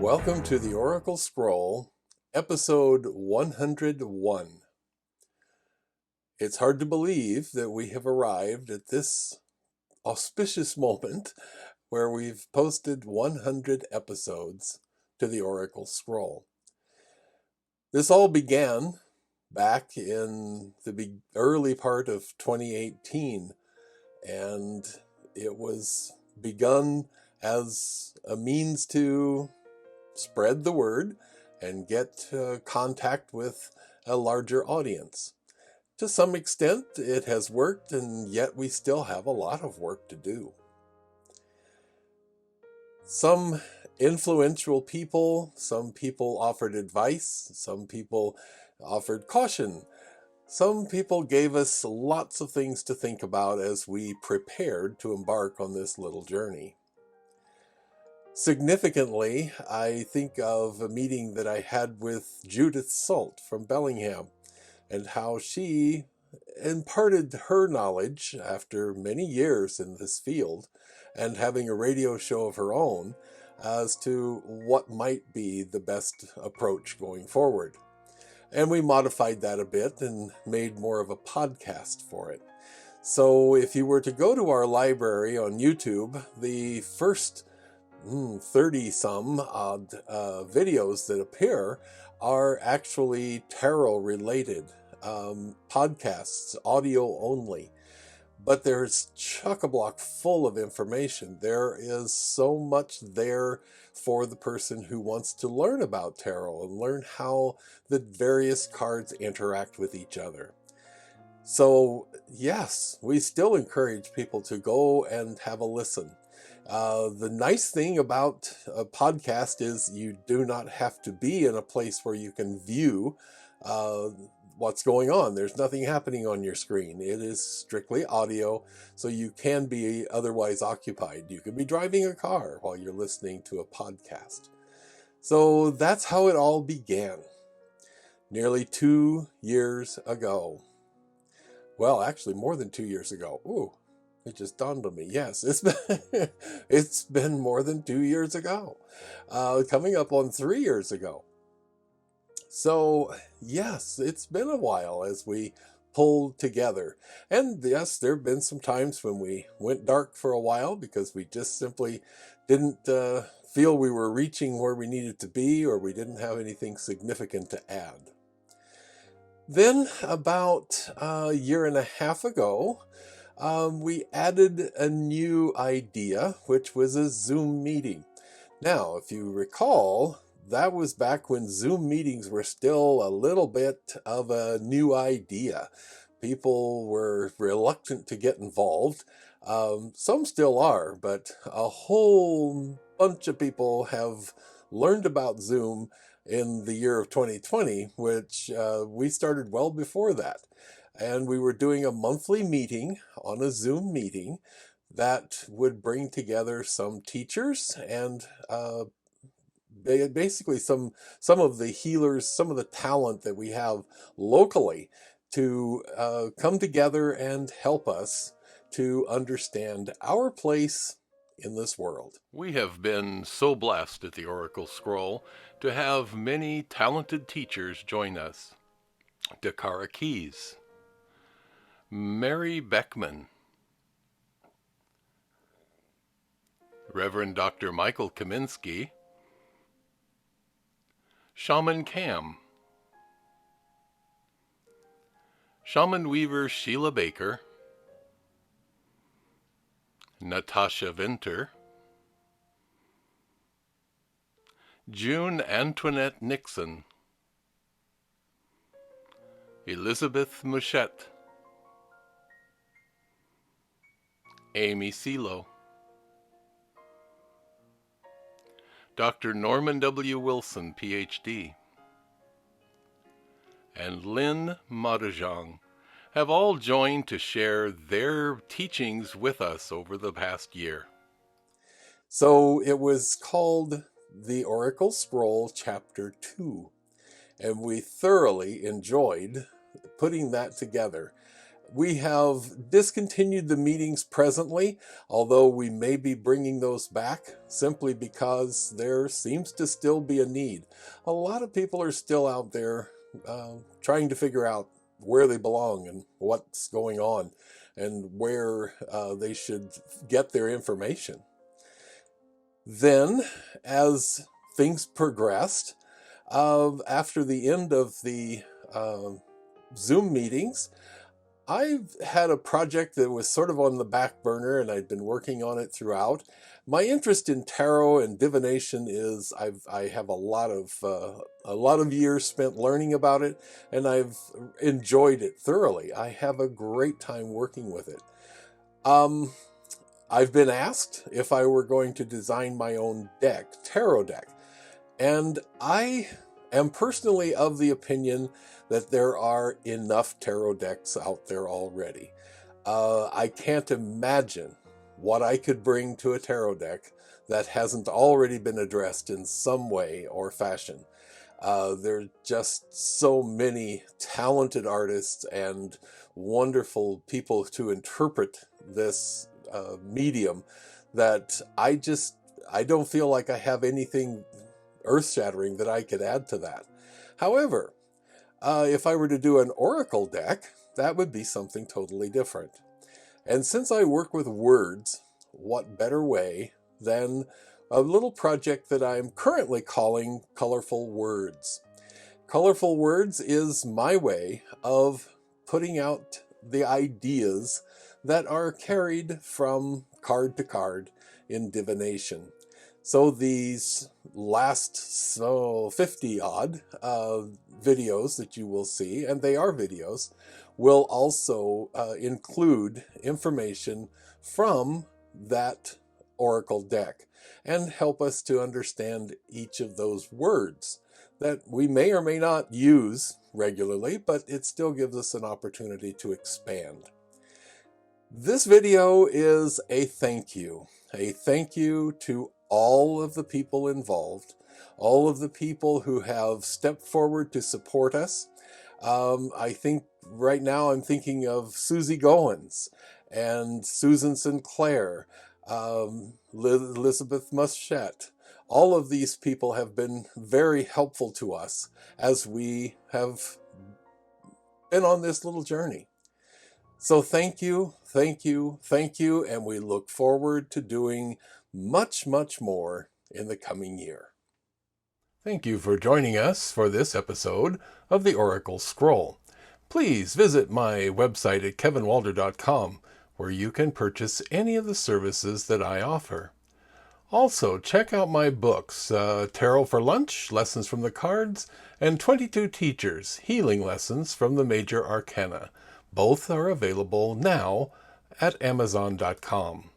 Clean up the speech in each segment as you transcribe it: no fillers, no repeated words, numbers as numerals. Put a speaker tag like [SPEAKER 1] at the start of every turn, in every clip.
[SPEAKER 1] Welcome to the Oracle Scroll, episode 101. It's hard to believe that we have arrived at this auspicious moment where we've posted 100 episodes to the Oracle Scroll. This all began back in the early part of 2018, and it was begun as a means to spread the word and get contact with a larger audience. To some extent, it has worked, and yet we still have a lot of work to do. Some influential people, some people offered advice, some people offered caution, some people gave us lots of things to think about as we prepared to embark on this little journey. Significantly, I think of a meeting that I had with Judith Salt from Bellingham and how she imparted her knowledge after many years in this field and having a radio show of her own as to what might be the best approach going forward. And we modified that a bit and made more of a podcast for it. So if you were to go to our library on YouTube, the first 30-some odd videos that appear are actually tarot related podcasts, audio only. But there's chock-a-block full of information. There is so much there for the person who wants to learn about tarot and learn how the various cards interact with each other. So yes, we still encourage people to go and have a listen. The nice thing about a podcast is you do not have to be in a place where you can view what's going on. There's nothing happening on your screen. It is strictly audio, so you can be otherwise occupied. You can be driving a car while you're listening to a podcast. So that's how it all began, nearly 2 years ago. Well, actually more than 2 years ago. Ooh. It just dawned on me. Yes, it's been more than 2 years ago, coming up on 3 years ago. So yes, it's been a while as we pulled together. And yes, there have been some times when we went dark for a while because we just simply didn't feel we were reaching where we needed to be, or we didn't have anything significant to add. Then about a year and a half ago, we added a new idea, which was a Zoom meeting. Now, if you recall, that was back when Zoom meetings were still a little bit of a new idea. People were reluctant to get involved. Some still are, but a whole bunch of people have learned about Zoom in the year of 2020, which we started well before that. And we were doing a monthly meeting on a Zoom meeting that would bring together some teachers and basically some of the healers, some of the talent that we have locally to come together and help us to understand our place in this world. We have been so blessed at the Oracle Scroll to have many talented teachers join us. Dakara Keys, Mary Beckman, Reverend Dr. Michael Kaminsky, Shaman Cam, Shaman Weaver Sheila Baker, Natasha Venter, June Antoinette Nixon, Elizabeth Mouchette, Amy Silo, Dr. Norman W. Wilson, Ph.D., and Lynn Madajong have all joined to share their teachings with us over the past year. So it was called the Oracle Scroll Chapter 2, and we thoroughly enjoyed putting that together. We have discontinued the meetings presently, although we may be bringing those back simply because there seems to still be a need. A lot of people are still out there trying to figure out where they belong and what's going on and where they should get their information. Then, as things progressed, after the end of the Zoom meetings, I've had a project that was sort of on the back burner and I'd been working on it throughout. My interest in tarot and divination is I have a lot of years spent learning about it, and I've enjoyed it thoroughly. I have a great time working with it. I've been asked if I were going to design my own tarot deck, and I am personally of the opinion that there are enough tarot decks out there already. I can't imagine what I could bring to a tarot deck that hasn't already been addressed in some way or fashion. There are just so many talented artists and wonderful people to interpret this medium that I don't feel like I have anything earth-shattering that I could add to that. However, if I were to do an oracle deck, that would be something totally different. And since I work with words, what better way than a little project that I'm currently calling Colorful Words. Colorful Words is my way of putting out the ideas that are carried from card to card in divination. So these last 50 odd videos that you will see, and they are videos, will also include information from that oracle deck and help us to understand each of those words that we may or may not use regularly, but it still gives us an opportunity to expand. This video is a thank you to all of the people involved, all of the people who have stepped forward to support us. I think right now I'm thinking of Susie Goins and Susan Sinclair, Elizabeth Muschette. All of these people have been very helpful to us as we have been on this little journey. So thank you, and we look forward to doing much, much more in the coming year. Thank you for joining us for this episode of the Oracle Scroll. Please visit my website at kevinwalder.com, where you can purchase any of the services that I offer. Also, check out my books, Tarot for Lunch, Lessons from the Cards, and 22 Teachers, Healing Lessons from the Major Arcana. Both are available now at Amazon.com.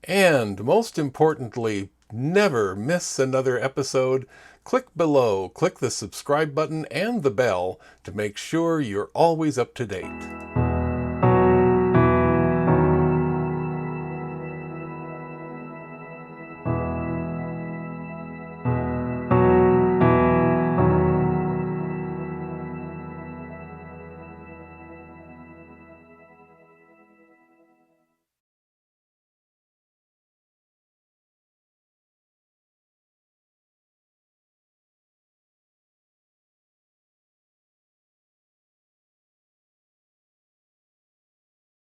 [SPEAKER 1] And most importantly, never miss another episode. Click below, click the subscribe button and the bell to make sure you're always up to date.